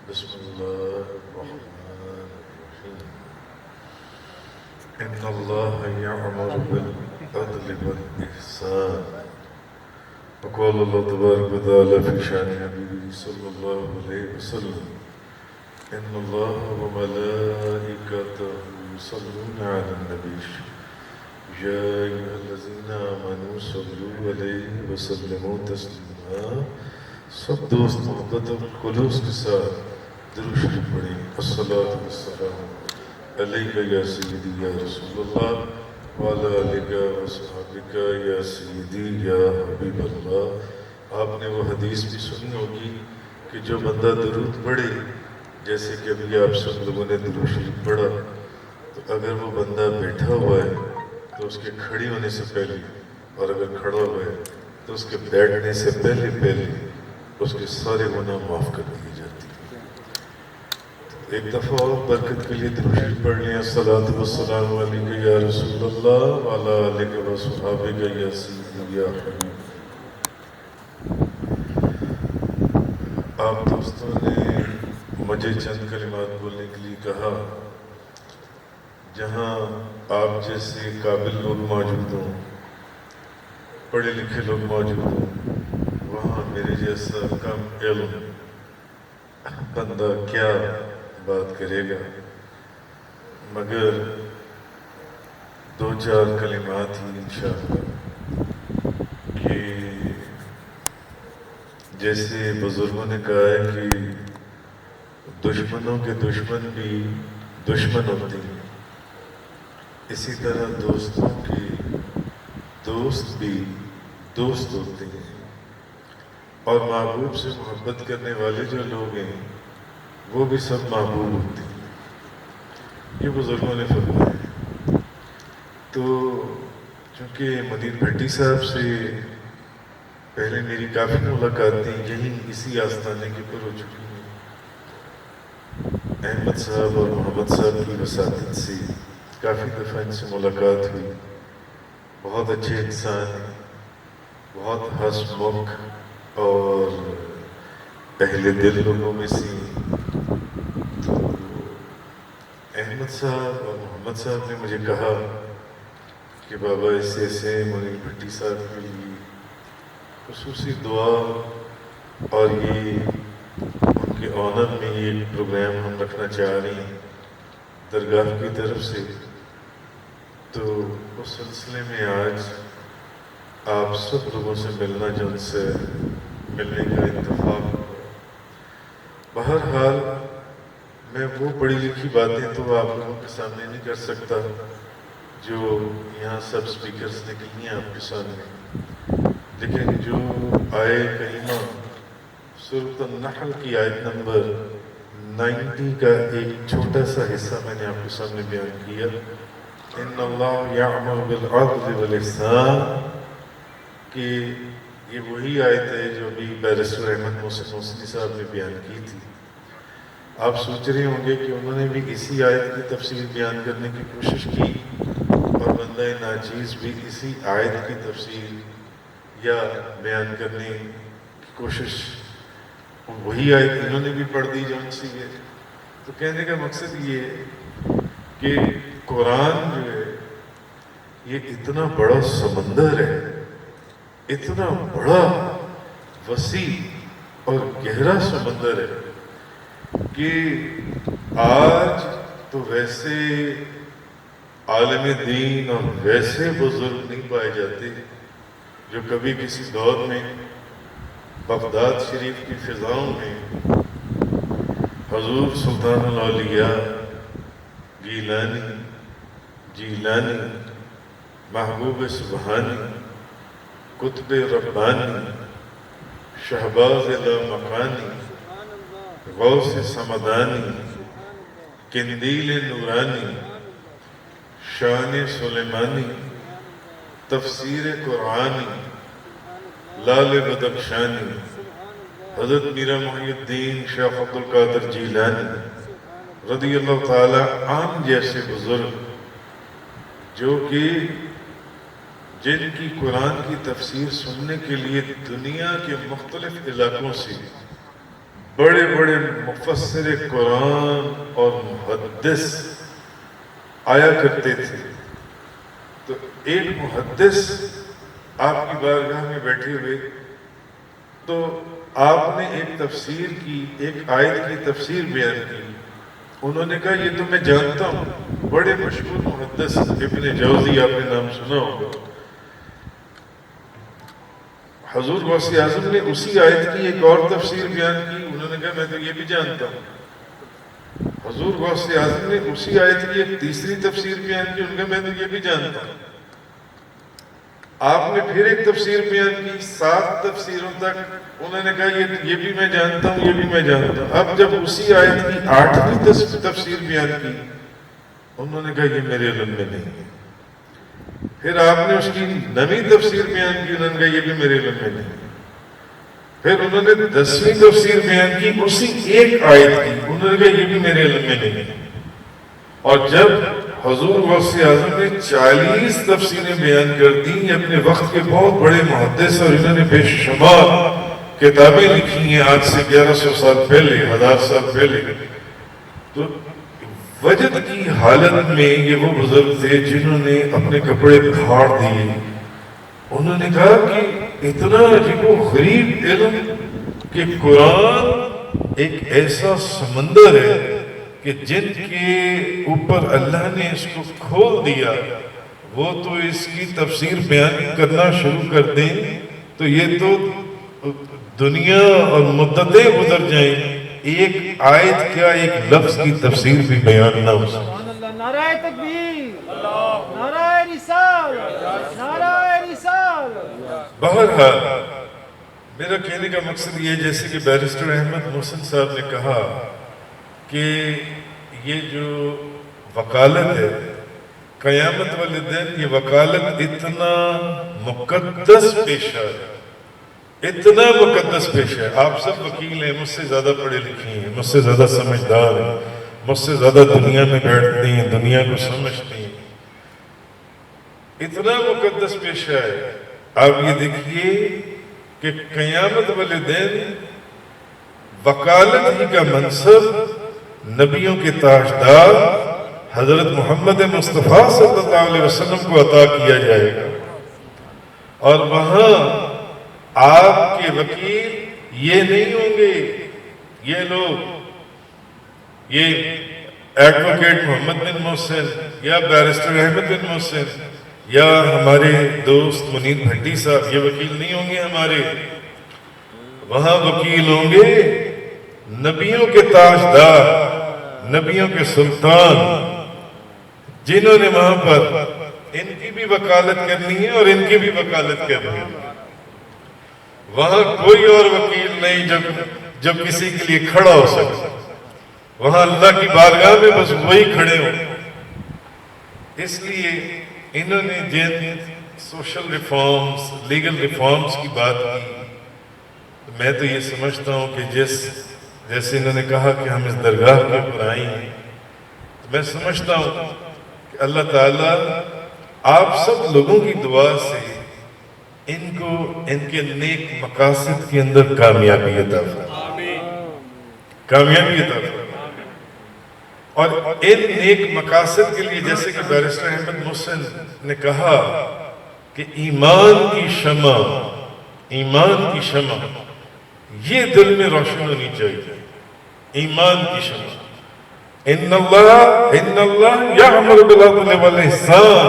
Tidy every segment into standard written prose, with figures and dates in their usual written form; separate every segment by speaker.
Speaker 1: بسم الله الرحمن الرحيم. إن الله يأمر بالعدل والإحسان، وقال الله تبارك وتعالى في شأن نبيه صلى الله عليه وسلم: إن الله وملائكته يصلون على النبي يا أيها الذين آمنوا صلوا عليه وسلموا تسليما. سب دوست محبت اور خلوص کے ساتھ درود شریف پڑھیں. الصلاۃ والسلام علیک یا سیدی یا رسول اللہ وعلی آلک و صحابک یا سیدی یا حبیب اللہ. آپ نے وہ حدیث بھی سنی ہوگی کہ جو بندہ درود پڑھے، جیسے کہ ابھی آپ سب لوگوں نے درود شریف پڑھا، تو اگر وہ بندہ بیٹھا ہوا ہے تو اس کے کھڑی ہونے سے پہلے، اور اگر کھڑا ہوا ہے تو اس کے بیٹھنے سے پہلے اس کے سارے گناہ معاف کر دیے جاتے ہیں. ایک دفعہ اور برکت کے لیے درود شریف پڑھ لیں. الصلاۃ والسلام علیک یا رسول اللہ وعلی آلک و صحابک یا سیدی یا حبیب. آپ دوستوں نے مجھے چند کلمات بولنے کے لیے کہا. جہاں آپ جیسے قابل لوگ موجود ہوں، پڑھے لکھے لوگ موجود ہوں، وہاں میرے جیسا کم علم بندہ کیا بات کرے گا. مگر دو چار کلمات ہی انشاءاللہ کہ جیسے بزرگوں نے کہا ہے کہ دشمنوں کے دشمن بھی دشمن ہوتے ہیں، اسی طرح دوستوں کے دوست بھی دوست ہوتے ہیں، اور محبوب سے محبت کرنے والے جو لوگ ہیں وہ بھی سب محبوب ہوتے ہیں. یہ بزرگوں نے فرمایا. تو چونکہ منیر بھٹی صاحب سے پہلے میری کافی ملاقاتیں یہیں اسی آستانے کے اوپر ہو چکی ہیں. احمد صاحب اور محمد صاحب کی وساطت سے کافی دفعہ ان سے ملاقات ہوئی. بہت اچھے انسان ہیں، بہت ہنسمکھ اور اہل دل لوگوں میں سے. تو احمد صاحب اور محمد صاحب نے مجھے کہا کہ بابا ایسے ایسے منیر بھٹی صاحب کے لیے خصوصی دعا، اور یہ ان کے آنر میں یہ پروگرام ہم رکھنا چاہ رہے ہیں درگاہ کی طرف سے. تو اس سلسلے میں آج آپ سب لوگوں سے ملنا، جو ان سے ملنے کا اتفاق. بہرحال میں وہ پڑھی لکھی باتیں تو آپ لوگوں کے سامنے نہیں کر سکتا جو یہاں سب سپیکرز نے کی ہیں آپ کے سامنے، لیکن جو آیے کریمہ سورۃ النحل کی آیت نمبر 90 کا ایک چھوٹا سا حصہ میں نے آپ کے سامنے بیان کیا. ان اللہ یأمر بالعدل والاحسان، کہ یہ وہی آیت ہے جو ابھی بیرسٹر احمد محسن حسنی صاحب نے بیان کی تھی. آپ سوچ رہے ہوں گے کہ انہوں نے بھی اسی آیت کی تفسیر بیان کرنے کی کوشش کی، اور بندہ ناچیز بھی اسی آیت کی تفسیر یا بیان کرنے کی کوشش، وہی آیت انہوں نے بھی پڑھ دی جو ان سے ہے. تو کہنے کا مقصد یہ ہے کہ قرآن جو ہے یہ اتنا بڑا سمندر ہے، اتنا بڑا وسیع اور گہرا سمندر ہے کہ آج تو ویسے عالم دین اور ویسے بزرگ نہیں پائے جاتے جو کبھی کسی دور میں بغداد شریف کی فضاؤں میں حضور سلطان الاولیاء جیلانی محبوب سبحانی قطب ربانی شہباز لامکانی غوث سمدانی قندیل نورانی شان سلیمانی تفسیر قرآنی لال بدخشانی حضرت میرا محی الدین شیخ عبد القادر جیلانی رضی اللہ تعالی عنہ جیسے بزرگ، جو کہ جن کی قرآن کی تفسیر سننے کے لیے دنیا کے مختلف علاقوں سے بڑے بڑے مفسر قرآن اور محدث آیا کرتے تھے، تو ایک محدث آپ کی بارگاہ میں بیٹھے ہوئے، تو آپ نے ایک تفسیر کی، ایک آیت کی تفسیر بیان کی. انہوں نے کہا یہ تو میں جانتا ہوں، بڑے مشہور محدث ابن جوزی، آپ نے نام سنا ہوگا. حضور غوث اعظم نے اسی آیت کی ایک اور تفسیر بیان کی. انہوں نے کہا میں تو یہ بھی جانتا ہوں. حضور غوث اعظم نے اسی آیت کی ایک تیسری تفسیر بیان کی. انہوں نے کہا میں تو یہ بھی جانتا ہوں. آپ نے پھر ایک تفسیر بیان کی، 7 تفسیروں تک. انہوں نے کہا یہ بھی میں جانتا ہوں، یہ بھی میں جانتا ہوں. اب جب اسی آیت کی 8ویں تفسیر بیان کی، انہوں نے کہا یہ میرے علم میں نہیں ہے. پھر آپ نے اس کی 9ویں تفسیر بیان کی. انہوں نے کہا یہ بھی میرے علم میں نہیں ہے. پھر انہوں نے 10ویں تفسیر بیان کی اسی ایک آیت کی. انہوں نے کہا یہ بھی میرے علم میں نہیں ہے. اور جب حضور غوث اعظم نے 40 تفسیریں بیان کر دیں، اپنے وقت کے بہت بڑے محدث، اور انہوں نے بے شمار کتابیں لکھی ہیں آج سے 1100 سال پہلے، 1000 سال پہلے. تو وجد کی حالت میں یہ وہ بزرگ تھے جنہوں نے اپنے کپڑے پھاڑ دیے. انہوں نے کہا کہ اتنا عجیب و غریب علم کہ قرآن ایک ایسا سمندر ہے کہ جن کے اوپر اللہ نے اس کو کھول دیا، وہ تو اس کی تفسیر بیان کرنا شروع کر دیں تو یہ تو دنیا اور مدتیں گزر جائیں، ایک آیت کیا ایک لفظ کی تفسیر بھی بیان نہ ہو سکے.
Speaker 2: نعرہ تکبیر، نعرہ رسالت، نعرہ رسالت.
Speaker 1: بہرحال میرا کہنے کا مقصد یہ ہے، جیسے کہ بیرسٹر احمد محسن صاحب نے کہا کہ یہ جو وکالت ہے قیامت والے دن، یہ وکالت اتنا مقدس پیشہ ہے، اتنا مقدس پیشہ ہے. آپ سب وکیل ہیں، مجھ سے زیادہ پڑھے لکھے ہیں، مجھ سے زیادہ سمجھدار ہیں، مجھ سے زیادہ دنیا میں بیٹھتے ہیں، دنیا کو سمجھتے ہیں. اتنا مقدس پیشہ ہے. آپ یہ دیکھیے کہ قیامت والے دن وکالت ہی کا منصب نبیوں کے تاجدار حضرت محمد مصطفیٰ صلی اللہ علیہ وسلم کو عطا کیا جائے گا. اور وہاں آپ کے وکیل یہ نہیں ہوں گے، یہ لوگ، یہ ایڈوکیٹ محمد بن محسن یا بیرسٹر احمد بن محسن یا ہمارے دوست منیر بھٹی صاحب، یہ وکیل نہیں ہوں گے ہمارے. وہاں وکیل ہوں گے نبیوں کے تاجدار، نبیوں کے سلطان، جنہوں نے وہاں پر ان کی بھی وکالت کرنی ہے اور ان کی بھی وکالت کرنی ہے. وہاں کوئی اور وکیل نہیں جو کسی کے لیے کھڑا ہو سکے. وہاں اللہ کی بارگاہ میں بس وہی کھڑے ہوں. اس لیے انہوں نے جن سوشل ریفارمز، لیگل ریفارمز کی بات کی، میں تو یہ سمجھتا ہوں کہ جیسے انہوں نے کہا کہ ہم اس درگاہ کے اوپر آئے ہیں، تو میں سمجھتا ہوں کہ اللہ تعالیٰ آپ سب لوگوں کی دعا سے ان کو ان کے نیک مقاصد کے اندر کامیابی عطا فرمائے، کامیابی عطا فرمائے. اور ان نیک مقاصد کے لیے جیسے کہ بیرسٹر احمد محسن نے کہا کہ ایمان کی شمع، ایمان کی شمع یہ دل میں روشن ہونی چاہیے. ایمان کی شمع. ان اللہ یأمر بالعدل والاحسان.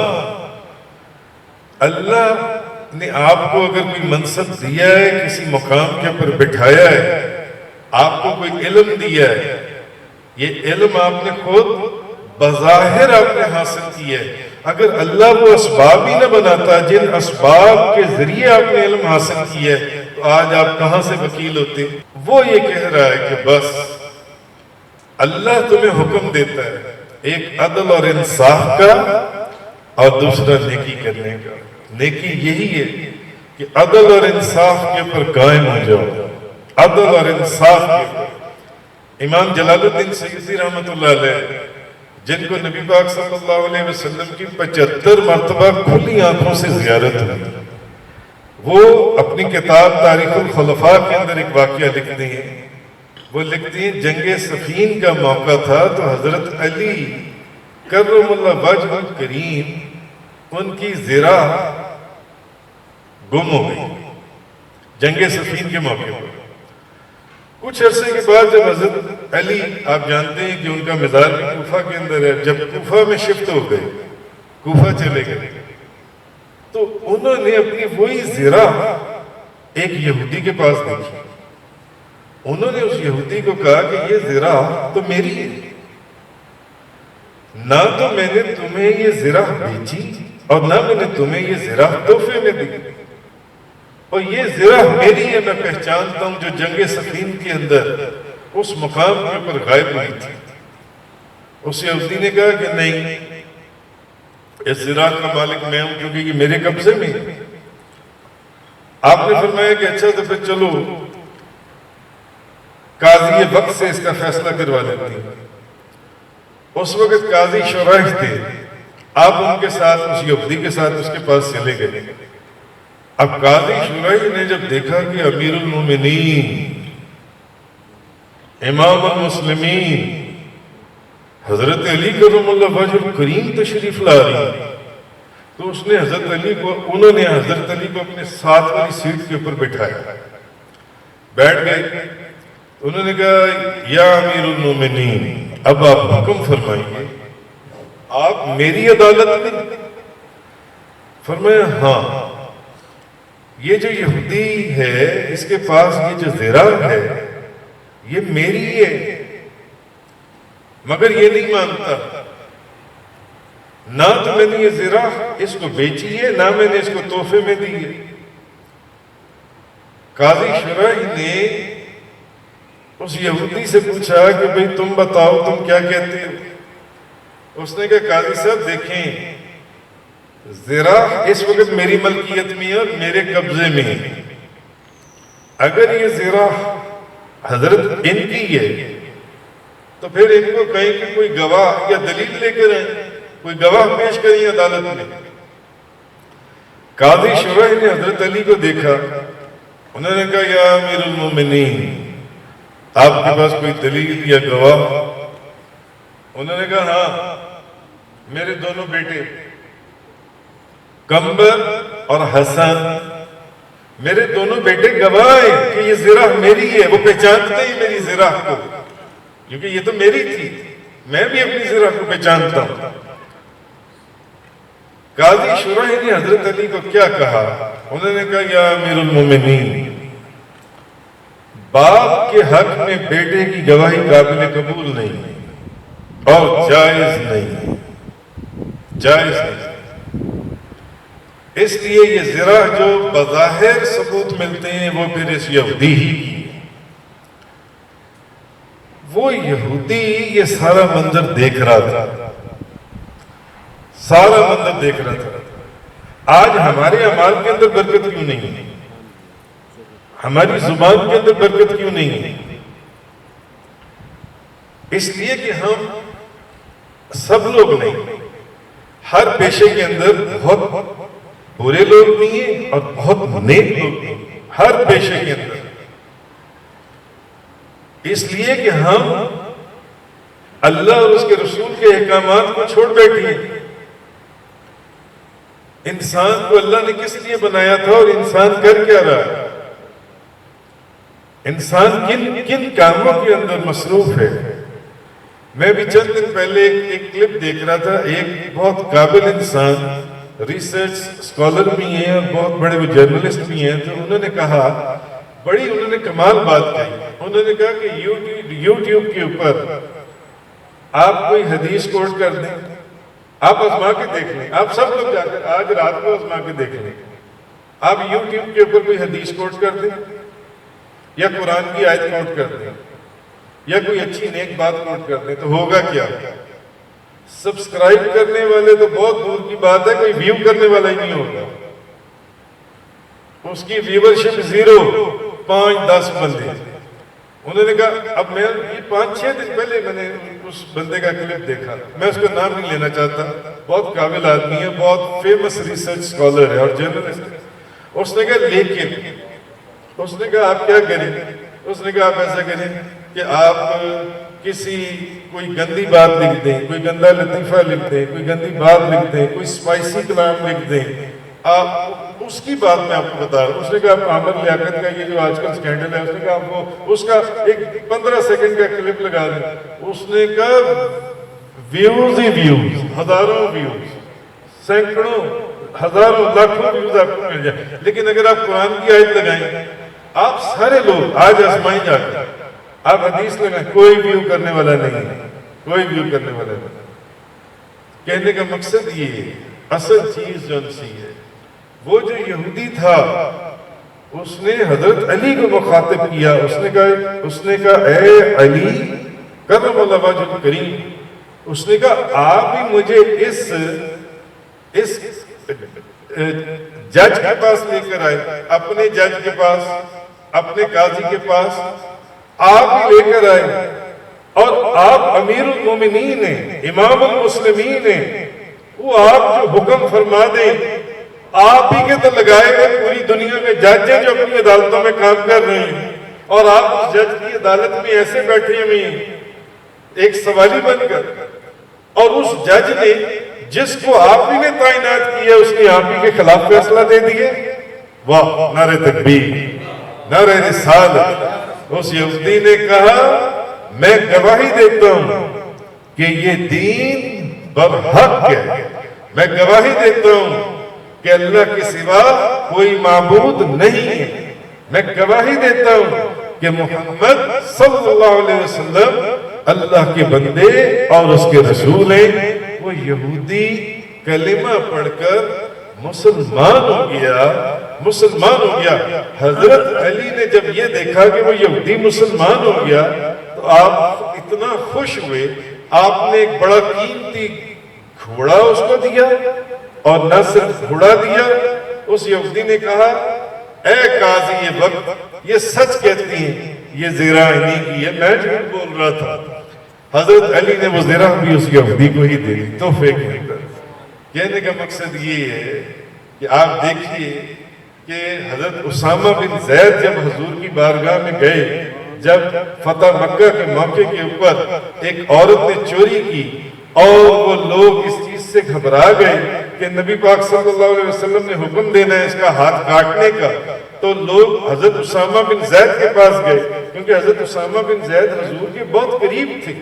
Speaker 1: اللہ نے آپ کو اگر کوئی منصب دیا ہے، کسی مقام کے اوپر بٹھایا ہے، آپ کو کوئی علم دیا ہے، یہ علم آپ نے خود بظاہر آپ نے حاصل کیا ہے. اگر اللہ وہ اسباب ہی نہ بناتا جن اسباب کے ذریعے آپ نے علم حاصل کیا ہے، تو آج آپ کہاں سے وکیل ہوتے. وہ یہ کہہ رہا ہے کہ بس اللہ تمہیں حکم دیتا ہے ایک عدل اور انصاف کا اور دوسرا نیکی کرنے کا. نیکی یہی ہے کہ عدل اور انصاف کے اوپر قائم ہو جاؤ، عدل اور انصاف کے اوپر. امام جلال الدین سیوطی رحمۃ اللہ علیہ، جن کو نبی پاک صلی اللہ علیہ وسلم کی 75 مرتبہ کھلی آنکھوں سے زیارت ہوئی، وہ اپنی کتاب تاریخ الخلفاء کے اندر ایک واقعہ لکھتے ہیں وہ لکھتی ہیں جنگ صفین کا موقع تھا تو حضرت علی کرم اللہ وجہ کریم ان کی زرہ گم ہو گئی جنگ صفین کے موقع پر۔ کچھ عرصے کے بعد جب حضرت علی، آپ جانتے ہیں کہ ان کا مزار بھی کوفہ کے اندر ہے، جب کوفہ میں شفٹ ہو گئے، کوفہ چلے گئے، تو انہوں نے اپنی وہی زرہ ایک یہودی کے پاس دیکھی۔ انہوں نے اس یہودی کو کہا کہ یہ زرہ تو میری ہے، نہ تو میں نے تمہیں یہ زرہ بیچی اور نہ میں نے تمہیں یہ زرہ تحفے میں دی، اور یہ زرہ میری ہے، میں پہچانتا ہوں جو جنگ صفین کے اندر اس مقام کے اوپر غائب ہوئی تھی۔ اس یہودی نے کہا کہ نہیں، اس زرہ کا مالک میں ہوں کیونکہ یہ میرے قبضے میں ہے۔ آپ نے فرمایا کہ اچھا تو پھر چلو قاضی وقت سے اس کا فیصلہ کروا لیتے ہیں۔ اس وقت قاضی شرائح تھے، آپ ان کے ساتھ، اس یہودی کے ساتھ اس کے پاس چلے گئے۔ اب قاضی شرائح نے جب دیکھا کہ امیر المومنین، امام المسلمین حضرت علی کرم اللہ وجہ کریم تشریف لا رہی ہیں، تو اس نے انہوں نے حضرت علی کو اپنے ساتھ والی سیٹ کے اوپر بٹھایا، بیٹھ گئے۔ انہوں نے کہا یا امیر المومنین، اب آپ حکم فرمائیے، آپ میری عدالت میں؟ فرمایا ہاں، یہ جو یہودی ہے اس کے پاس یہ جو زرہ ہے یہ میری ہے، مگر یہ نہیں مانتا، نہ تو میں نے یہ زرہ اس کو بیچی ہے نہ میں نے اس کو تحفے میں دی ہے۔ قاضی شرائح نے اس یہودی سے پوچھا کہ بھئی تم بتاؤ تم کیا کہتے ہو؟ اس نے کہا قاضی صاحب دیکھیں، زرہ اس وقت میری ملکیت میں ہے اور میرے قبضے میں ہے، اگر یہ زرہ حضرت ان کی ہے تو پھر ان کو کہیں کہ کوئی گواہ یا دلیل لے کر آئیں، کوئی گواہ پیش کریں عدالت میں۔ قاضی شرائح نے حضرت علی کو دیکھا، انہوں نے کہا یا امیر المومنین، آپ کے پاس کوئی دلیل یا گواہ؟ انہوں نے کہا ہاں، میرے دونوں بیٹے کمبر اور حسن، میرے دونوں بیٹے گواہ ہیں کہ یہ زرہ میری ہے، وہ پہچانتے ہیں میری زرہ کو، کیونکہ یہ تو میری تھی، میں بھی اپنی زرہ کو پہچانتا ہوں۔ قاضی شرائح نے حضرت علی کو کیا کہا؟ انہوں نے کہا یا امیر المومنین، باپ کے حق میں بیٹے کی گواہی قابل قبول نہیں اور جائز نہیں، جائز نہیں۔ اس لیے یہ زرہ جو بظاہر ثبوت ملتے ہیں وہ پھر اس یہودی ہی کی۔ وہ یہودی یہ سارا منظر دیکھ رہا تھا، سارا منظر دیکھ رہا تھا۔ آج ہمارے اعمال کے اندر برکت کیوں نہیں ہے؟ ہماری زبان کے اندر برکت کیوں نہیں ہے؟ اس لیے کہ ہم سب لوگ نہیں، ہر پیشے کے اندر بہت برے لوگ بھی ہیں اور بہت نیک لوگ بھی ہیں، ہر پیشے کے اندر۔ اس لیے کہ ہم اللہ اور اس کے رسول کے احکامات کو چھوڑ بیٹھے ہیں۔ انسان کو اللہ نے کس لیے بنایا تھا اور انسان کر کیا رہا ہے؟ انسان کن کاموں کے اندر مصروف ہے؟ میں بھی چند دن پہلے ایک کلپ دیکھ رہا تھا، ایک بہت قابل انسان، ریسرچ اسکالر بھی ہیں اور بہت بڑے وہ جرنلسٹ بھی ہیں، تو انہوں نے کہا، بڑی انہوں نے کمال بات کہی، انہوں نے کہا کہ یوٹیوب کے اوپر آپ کوئی حدیث کوٹ کر دیں، آپ آزما کے دیکھ لیں، آپ سب لوگ جا کر آج رات کو آزما کے دیکھ لیں، آپ یوٹیوب کے اوپر کوئی حدیث کوٹ کر دیں یا قرآن کی آیت کوٹ کر دیں یا کوئی اچھی نیک بات کوٹ کر دیں، تو ہوگا کیا؟ سبسکرائب کرنے والے تو بہت دور کی بات ہے، کوئی ویو کرنے والا ہی نہیں ہوگا، اس کی ویورشپ 0، 5-10 بندے۔ انہوں نے کہا، اب میں یہ 5-6 دن پہلے میں نے اس بندے کا کلپ دیکھا، میں اس کا نام نہیں لینا چاہتا، بہت قابل آدمی ہے، بہت فیمس ریسرچ سکولر ہے اور جرنلسٹ ہے۔ اس نے کہا لیکن، اس نے کہا آپ کیا کریں؟ اس نے کہا آپ ایسا کریں، کہ آپ کسی کوئی گندی بات لکھ دیں، کوئی گندا لطیفہ لکھ دیں، کوئی گندی بات لکھ دیں، کوئی اسپائسی کلام لکھ دیں، آپ اس کی بات میں آپ کو بتا رہا ہوں. اس نے کہا عامر لیاقت کا یہ جو آج کل سکینڈل ہے، اس نے کہا آپ کو اس کا ایک 15 سیکنڈ کا کلپ لگا دیں. اس نے کہا ویوز ہی ویوز، ہزاروں ویوز، سینکڑوں، ہزاروں، لاکھوں ویوز آپ کو مل جائے. لیکن اگر آپ قرآن کی آیت لگائیں، آپ سارے لوگ آج آزمائیں جا کر آپ حدیث لگائیں، کوئی ویو کرنے والا نہیں ہے، کوئی ویو کرنے والا نہیں. کہنے کا مقصد یہ ہے، اصل چیز جو سی ہے، وہ جو یہودی تھا اس نے حضرت علی کو مخاطب کیا. اس نے کہا اے علی کرم اللہ وجہ الکریم، اس نے کہا آپ ہی مجھے اس جج کے پاس لے کر آئے، اپنے جج کے پاس، اپنے قاضی کے پاس آپ ہی لے کر آئے، اور آپ امیر المومنین ہیں، امام المسلمین ہیں، وہ آپ جو حکم فرما دیں آپ ہی کے تو لگائے گئے پوری دنیا میں جج ہیں جو اپنی عدالتوں میں کام کر رہے ہیں، اور آپ اس جج کی عدالت میں ایسے بیٹھے ہوئے ہیں ایک سوالی بن کر، اور اس جج نے جس کو آپ ہی نے تعینات کیا اس نے آپ ہی کے خلاف فیصلہ دے دیے. واہ، نعرہ تکبیر، نعرہ رسالت. اس یہودی نے کہا میں گواہی دیتا ہوں کہ یہ دین برحق ہے، میں گواہی دیتا ہوں کہ اللہ کے سوا کوئی معبود نہیں ہے، میں گواہی دیتا ہوں کہ محمد صلی اللہ علیہ وسلم اللہ کے بندے اور اس کے رسول ہیں. وہ یہودی کلمہ پڑھ کر مسلمان ہو گیا. حضرت علی نے جب یہ دیکھا کہ وہ یہودی مسلمان ہو گیا تو آپ اتنا خوش ہوئے، آپ نے ایک بڑا قیمتی گھوڑا اس کو دیا، اور نہ صرف گھوڑا دیا، اس یہودی نے کہا اے قاضی یہ وقت یہ سچ کہتی ہیں، یہ زیرہ انہی کی ہے، میں جھوٹ بول رہا تھا. حضرت علی نے وہ زیرہ بھی اس یہودی کو ہی دے دی تحفے کے اندر. کہنے کا مقصد یہ ہے کہ آپ دیکھیے کہ حضرت اسامہ بن زید جب حضور کی بارگاہ میں گئے، جب فتح مکہ کے موقع کے اوپر ایک عورت نے چوری کی اور وہ لوگ اس چیز سے گھبرا گئے کہ نبی پاک صلی اللہ علیہ وسلم نے حکم دینا ہے اس کا ہاتھ کاٹنے کا، تو لوگ حضرت اسامہ بن زید کے پاس گئے، کیونکہ حضرت اسامہ بن زید حضور کے بہت قریب تھے.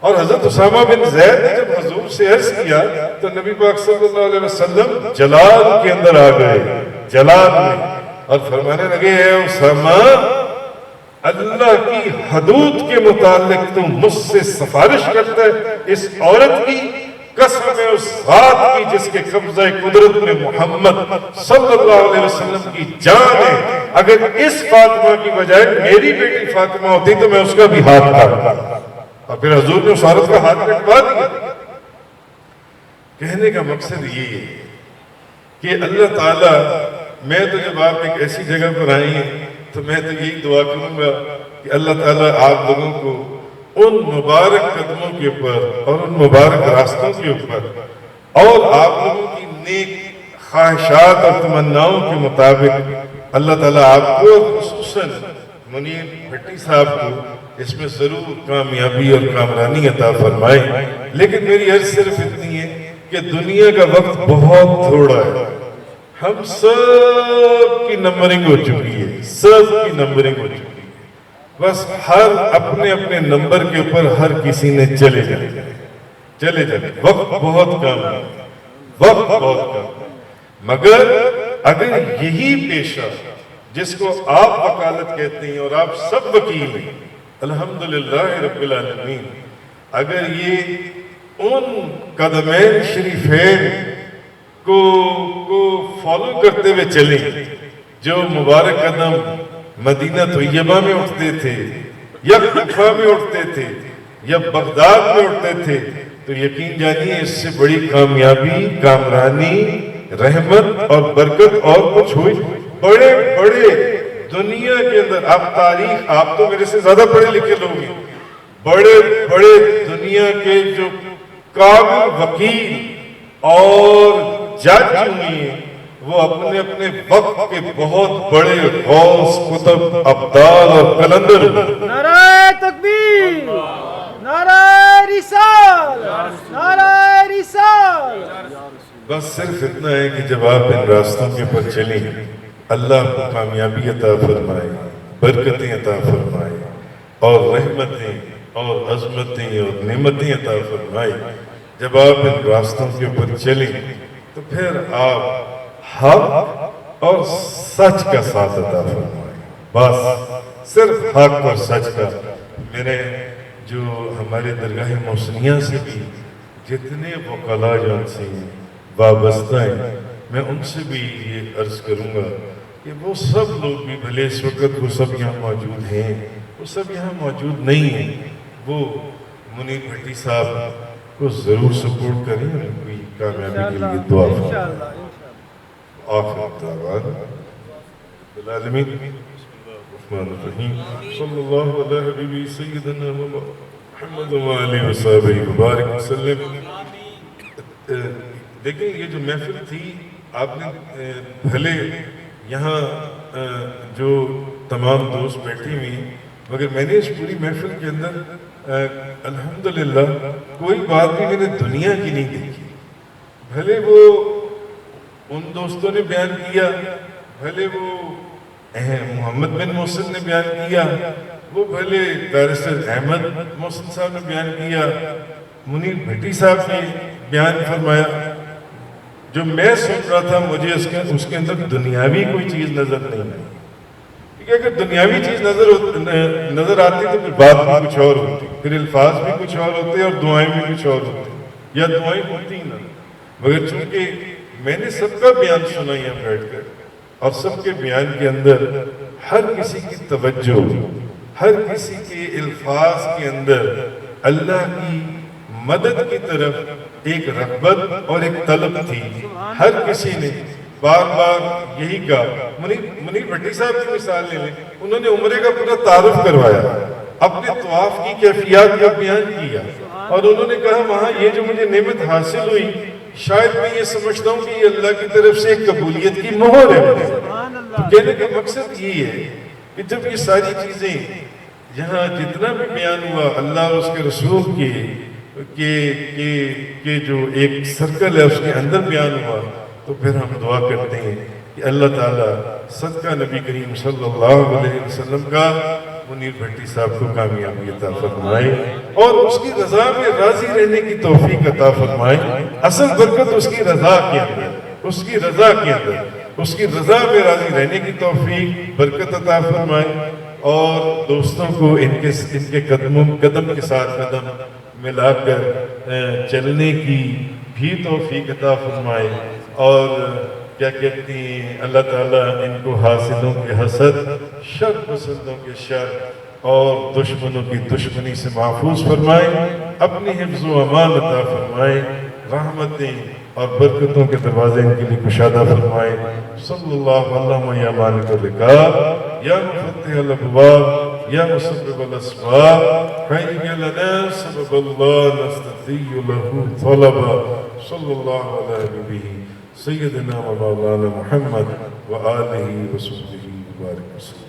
Speaker 1: اور حضرت اسامہ بن زید نے جب حضور سے عرض کیا تو نبی پاک صلی اللہ علیہ وسلم جلال کے اندر آ گئے، جلال میں، اور فرمانے لگے اے اسامہ اللہ کی حدود کے متعلق تم مجھ سے سفارش کرتا ہے؟ اس عورت کی قسم ہے اس ذات کی جس کے قبضہ قدرت میں محمد صلی اللہ علیہ وسلم کی جان ہے، اگر اس فاطمہ کی بجائے میری بیٹی فاطمہ ہوتی تو میں اس کا بھی ہاتھ کاٹتا. اور پھر حضور نے اس عورت کا ہاتھ کٹوا دیا. کہنے کا مقصد یہ ہے کہ اللہ تعالیٰ، میں تو جب آپ ایک ایسی جگہ پر آئی ہیں تو میں تو یہی دعا کروں گا کہ اللہ تعالیٰ آپ لوگوں کو ان مبارک قدموں کے اوپر اور ان مبارک راستوں کے اوپر اور آپ لوگوں کی نیک خواہشات اور تمناؤں کے مطابق اللہ تعالیٰ آپ کو خصوصاً منیر بھٹی صاحب کو اس میں ضرور کامیابی اور کامرانی عطا فرمائے. لیکن میری عرض صرف اتنی ہے کہ دنیا کا وقت بہت تھوڑا ہے، ہم سب کی نمبرنگ ہو چکی ہے، سب کی نمبرنگ ہو چکی ہے، بس ہر اپنے اپنے نمبر کے اوپر ہر کسی نے چلے جائے. وقت بہت کم ہے، وقت بہت کم ہے. مگر اگر یہی پیشہ جس کو آپ وکالت کہتے ہیں اور آپ سب وکیل ہیں الحمدللہ رب العالمین، اگر یہ ان قدمین شریفین کو فالو کرتے ہوئے چلیں جو مبارک قدم مدینہ طیبہ میں اٹھتے تھے یا کوفہ میں اٹھتے تھے یا بغداد میں اٹھتے تھے، تو یقین جانیے اس سے بڑی کامیابی، کامرانی، رحمت اور برکت اور کچھ ہوئی. بڑے بڑے دنیا کے اندر آپ تاریخ، آپ تو میرے سے زیادہ پڑھے لکھے لوگ ہیں، بڑے بڑے دنیا کے جو قابل وکیل اور جج ہوئی ہیں وہ اپنے اپنے وقت کے بہت بڑے غوث قطب ابدال اور قلندر
Speaker 2: نعرہ تکبیر، نعرہ رسال، نعرہ رسال.
Speaker 1: بس صرف اتنا ہے کہ جب آپ ان راستوں کے پر چلیں اللہ کو کامیابی عطا فرمائے، برکتیں عطا فرمائے اور رحمتیں اور عظمتیں اور نعمتیں عطا فرمائے. جب آپ ان راستوں کے اوپر چلیں تو پھر آپ حق اور سچ کا ساتھ عطا فرمائے. بس صرف حق اور سچ کا. میرے جو ہمارے درگاہ محسنیہ سے بھی جتنے وکلاء جان سے وابستہ ہیں، میں ان سے بھی یہ عرض کروں گا کہ وہ سب لوگ بھی بھلے اس وقت وہ سب یہاں موجود ہیں، وہ سب یہاں موجود نہیں ہیں، وہ منیر بھٹی صاحب کو ضرور سپورٹ کریں، ان کی کامیابی کے لیے دعا فرمائیں. آخر دعوانا العالمین الرحمن الرحیم صلی اللہ علیہ حبیبی سیدنا محمد وآلہ وصحبہ وبارک وسلم. دیکھیں یہ جو محفل تھی آپ نے بھلے یہاں جو تمام دوست بیٹھے ہوئے مگر میں نے اس پوری محفل کے اندر الحمدللہ کوئی بات بھی میں نے دنیا کی نہیں دیکھی. بھلے وہ ان دوستوں نے بیان کیا، بھلے وہ محمد بن محسن نے بیان کیا، وہ بھلے بیرسٹر احمد محسن صاحب نے بیان کیا، منیر بھٹی صاحب نے بیان فرمایا. جو میں سن رہا تھا مجھے اس کے اندر دنیاوی کوئی چیز نظر نہیں آئی. کیونکہ اگر دنیاوی چیز نظر آتی تو پھر بات بھی کچھ اور ہوتی، پھر الفاظ بھی کچھ اور ہوتے اور دعائیں بھی کچھ اور ہوتی، یا دعائیں ہوتی ہی نہ. مگر چونکہ میں نے سب کا بیان سنا یہاں بیٹھ کر اور سب کے بیان کے اندر ہر کسی کی توجہ، ہر کسی کے الفاظ کے اندر اللہ کی مدد کی طرف ایک رغبت اور ایک طلب تھی. ہر کسی نے بار بار یہی کہا. منیر بھٹی صاحب کی مثال لے لیں، انہوں نے عمرے کا پورا تعارف کروایا، اپنے طواف کی کیفیات کا بیان کیا اور انہوں نے کہا وہاں یہ جو مجھے نعمت حاصل ہوئی شاید میں یہ سمجھتا ہوں کہ یہ اللہ کی طرف سے ایک قبولیت کی مہر ہے. تو کہنے کا مقصد یہ ہے کہ جب یہ ساری چیزیں یہاں جتنا بھی بیان ہوا اللہ اور اس کے رسول کے جو ایک سرکل ہے اس کے اندر بیان ہوا، تو پھر ہم دعا کرتے ہیں کہ اللہ تعالیٰ صدقہ نبی کریم صلی اللہ علیہ وسلم کا منیر بھٹی صاحب کو کامیابی عطا فرمائے اور اس کی رضا میں راضی رہنے کی توفیق عطا فرمائے. اصل برکت اس کی رضا کے اندر، اس کی رضا کے اندر، اس کی رضا میں راضی رہنے کی توفیق برکت عطا فرمائے اور دوستوں کو ان کے قدم کے ساتھ قدم ملا کر چلنے کی بھی توفیق عطا فرمائے. اور کیا کہتے ہیں اللہ تعالیٰ ان کو حاسدوں کے حسد، شر پسندوں کے شر اور دشمنوں کی دشمنی سے محفوظ فرمائے، اپنی حفظ و امان عطا فرمائے، رحمتیں اور برکتوں کے دروازے ان کے لیے کشادہ فرمائے. صلی اللہ علیہ یا مالک الرکاب یا مفتح الابواب یا مسبب الاسباب حی لنا سبب اللہ نستطیع له طلبا. صلی اللہ علیہ سیدنا و مولانا محمد و آلہ و صحبہ وبارک وسلم.